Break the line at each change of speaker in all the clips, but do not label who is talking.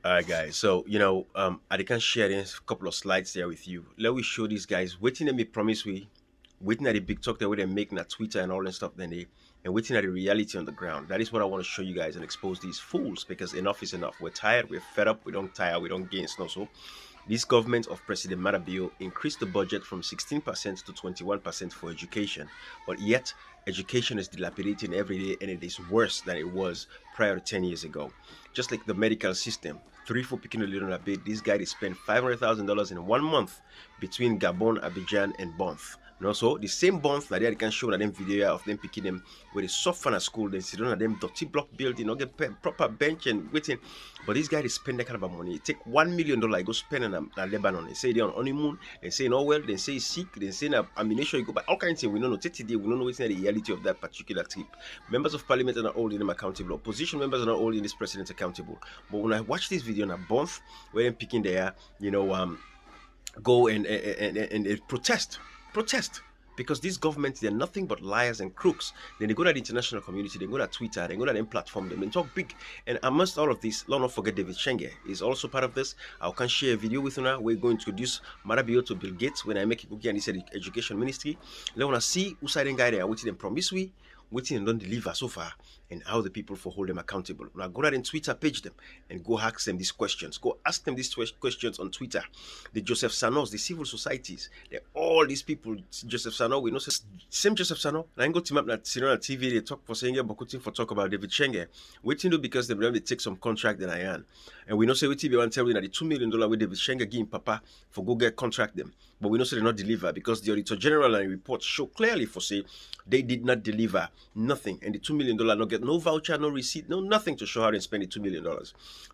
All right, guys. So I can share this couple of slides there with you. Let me show these guys waiting them me promise we waiting at the big talk that way they make na Twitter and all that stuff. Then they and waiting at the reality on the ground. That is what I want to show you guys and expose these fools because enough is enough. We're tired. We're fed up. We don't tire. We don't gain snow. So this government of President Marabio increased the budget from 16% to 21% for education, but yet education is dilapidating every day and it is worse than it was prior to 10 years ago. Just like the medical system, three for picking a little bit, this guy they spent $500,000 in 1 month between Gabon, Abidjan, and Banff. And also, the same bonds that they can show that them video of them picking them where they suffer at school, then sit down at them dirty block building, not get proper bench and waiting. But this guy they spend that kind of money. He take $1 million, go spend in Lebanon. They say they're on honeymoon, they say no well, they say he's sick, they say ammunition, you go by all kinds of things. We don't know today, we don't know what's the reality of that particular trip. Members of parliament are not holding them accountable. Opposition members are not holding this president accountable. But when I watch this video in a Banff, where they're picking there, go and protest because these governments, they're nothing but liars and crooks. Then they go to the international community, they go to Twitter, they go to them platform them and talk big. And amongst all of this, let's not forget David Sengeh is also part of this. I can share a video with you now. We're going to introduce Marabio to Bill Gates when I make it cookie and he said education ministry. Let us see who side guy there, which them promise we waiting and don't deliver so far, and how the people for hold them accountable. Now go ahead and Twitter page them and go ask them these questions. Go ask them these questions on Twitter. The Joseph Sanos, the civil societies, all these people. Joseph Sano, we know same Joseph Sano. And I go to map that Sierra Leone TV. They talk for Sengeh, but couldn't for talk about David Sengeh. Waiting do because they take some contract that I earn, and we know say we TV want tell you that the $2 million with David Sengeh giving Papa for go get contract them, but we know say they not deliver because the Auditor General and report show clearly for say they did not deliver nothing, and the $2 million not get no voucher, no receipt, no nothing to show how they spend the $2 million.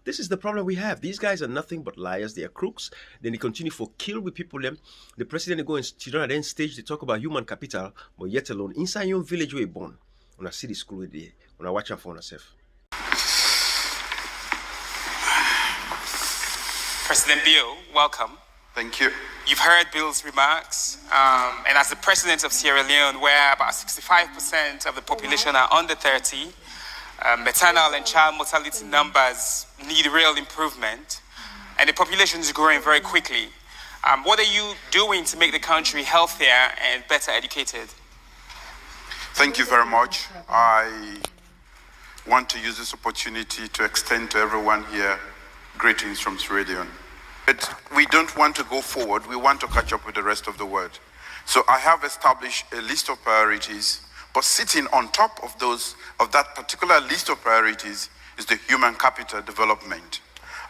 This is the problem we have. These guys are nothing but liars. They are crooks. Then they continue for kill with people. Them the president they go and sit down at the end stage. They talk about human capital, but yet alone inside your village where you born. When I see the school day, when I watch out for myself.
President Bill, welcome.
Thank you.
You've heard Bill's remarks, and as the president of Sierra Leone, where about 65% of the population are under 30, maternal and child mortality numbers need real improvement, and the population is growing very quickly. What are you doing to make the country healthier and better educated?
Thank you very much. I want to use this opportunity to extend to everyone here greetings from Sierra Leone. But we don't want to go forward, we want to catch up with the rest of the world. So I have established a list of priorities, but sitting on top of that particular list of priorities is the human capital development.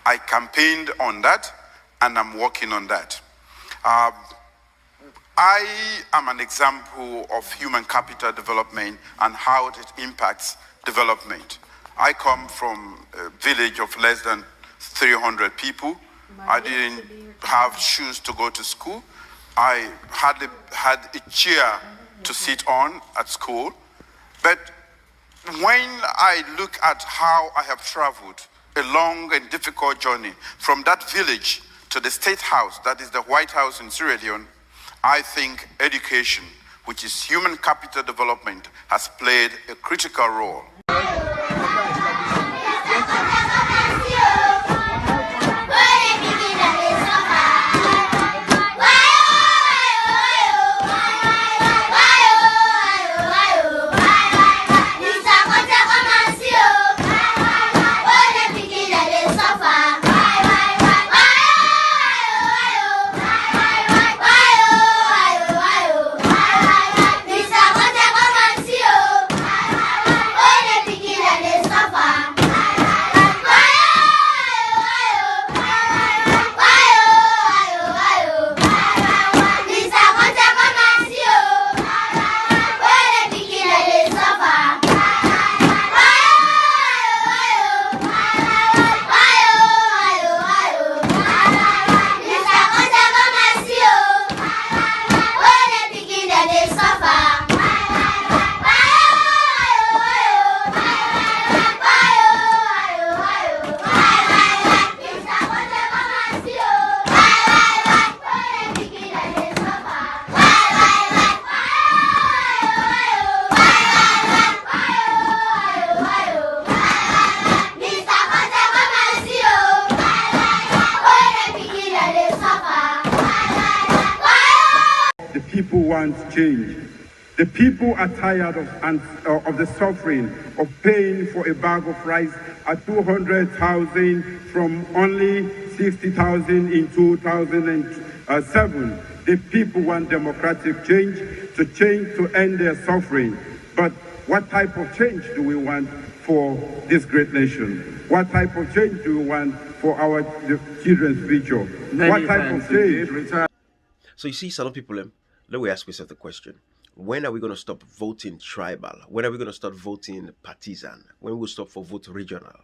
I campaigned on that and I'm working on that. I am an example of human capital development and how it impacts development. I come from a village of less than 300 people. I didn't have shoes to go to school. I hardly had a chair to sit on at school. But when I look at how I have traveled a long and difficult journey from that village to the State House, that is the White House in Sierra Leone, I think education, which is human capital development, has played a critical role.
people want change. The people are tired of the suffering of paying for a bag of rice at 200,000 from only 60,000 in 2007. The people want democratic change to end their suffering. But what type of change do we want for this great nation? What type of change do we want for our children's future? What type of change?
So you see, some people, let me ask yourself the question. When are we going to stop voting tribal? When are we going to start voting partisan? When will we stop for vote regional?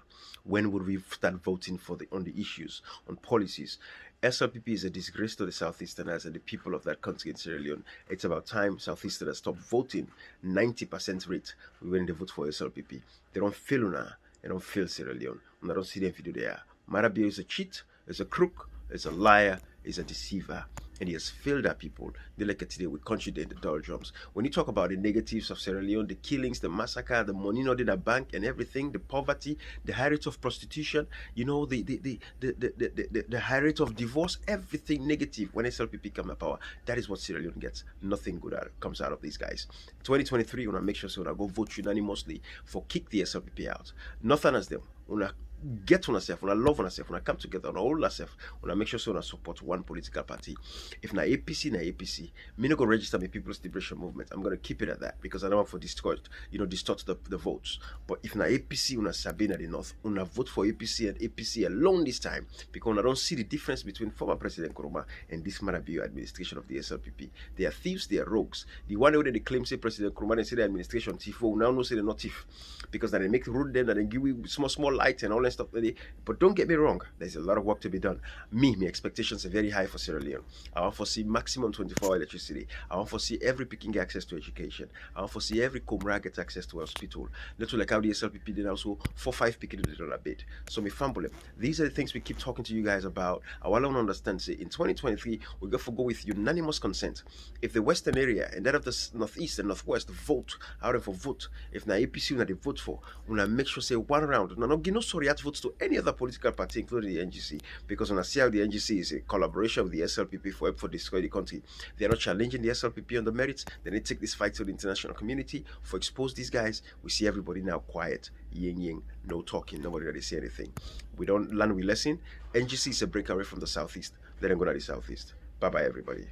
When will we start voting on the issues, on policies? SLPP is a disgrace to the Southeasterners and the people of that country in Sierra Leone. It's about time Southeasterners stop voting 90% rate when they vote for SLPP. They don't feel Una, they don't feel Sierra Leone. And I don't see them video there. Marabia is a cheat, is a crook, is a liar, is a deceiver. And he has failed our people. They like it today with country day, the doldrums. When you talk about the negatives of Sierra Leone, the killings, the massacre, the money not in a bank and everything, the poverty, the high rate of prostitution, you know, the high rate of divorce, everything negative when SLPP come to power. That is what Sierra Leone gets. Nothing good comes out of these guys. 2023, we want to make sure so we go vote unanimously for kick the SLPP out. Nothing as them. Get on ourselves, when I love on ourselves, when I come together, when I hold ourselves, when I make sure so I support one political party. If na APC, me not go register my People's Liberation Movement. I'm gonna keep it at that because I don't want for distort the votes. But if na APC, una Sabina the North, una vote for APC and APC alone this time because I don't see the difference between former President Nkrumah and this Marabio administration of the SLPP. They are thieves, they are rogues. The one where they claim say President Nkrumah and say the administration thief, well, now no say they're not thief because they make road then and give you small light and all that stuff. But don't get me wrong, there's a lot of work to be done. My expectations are very high for Sierra Leone. I want to see maximum 24-hour electricity. I want to see every picking get access to education. I want to see every Comra get access to a hospital. Not like how the SLPP did also 4-5 picking on a bit. So me famble, these are the things we keep talking to you guys about. I want to understand, say in 2023, we're going to go with unanimous consent. If the western area and that of the northeast and northwest vote out of a vote, if na APC una they vote for, una make sure say one round. No, no sorry votes to any other political party, including the NGC, because when I see how the NGC is a collaboration with the SLPP for destroy the country, they are not challenging the SLPP on the merits. Then they take this fight to the international community for expose these guys. We see everybody now quiet, ying, no talking, nobody really say anything. We don't learn, we listen. NGC is a breakaway from the southeast. Let them go to the southeast. Bye bye, everybody.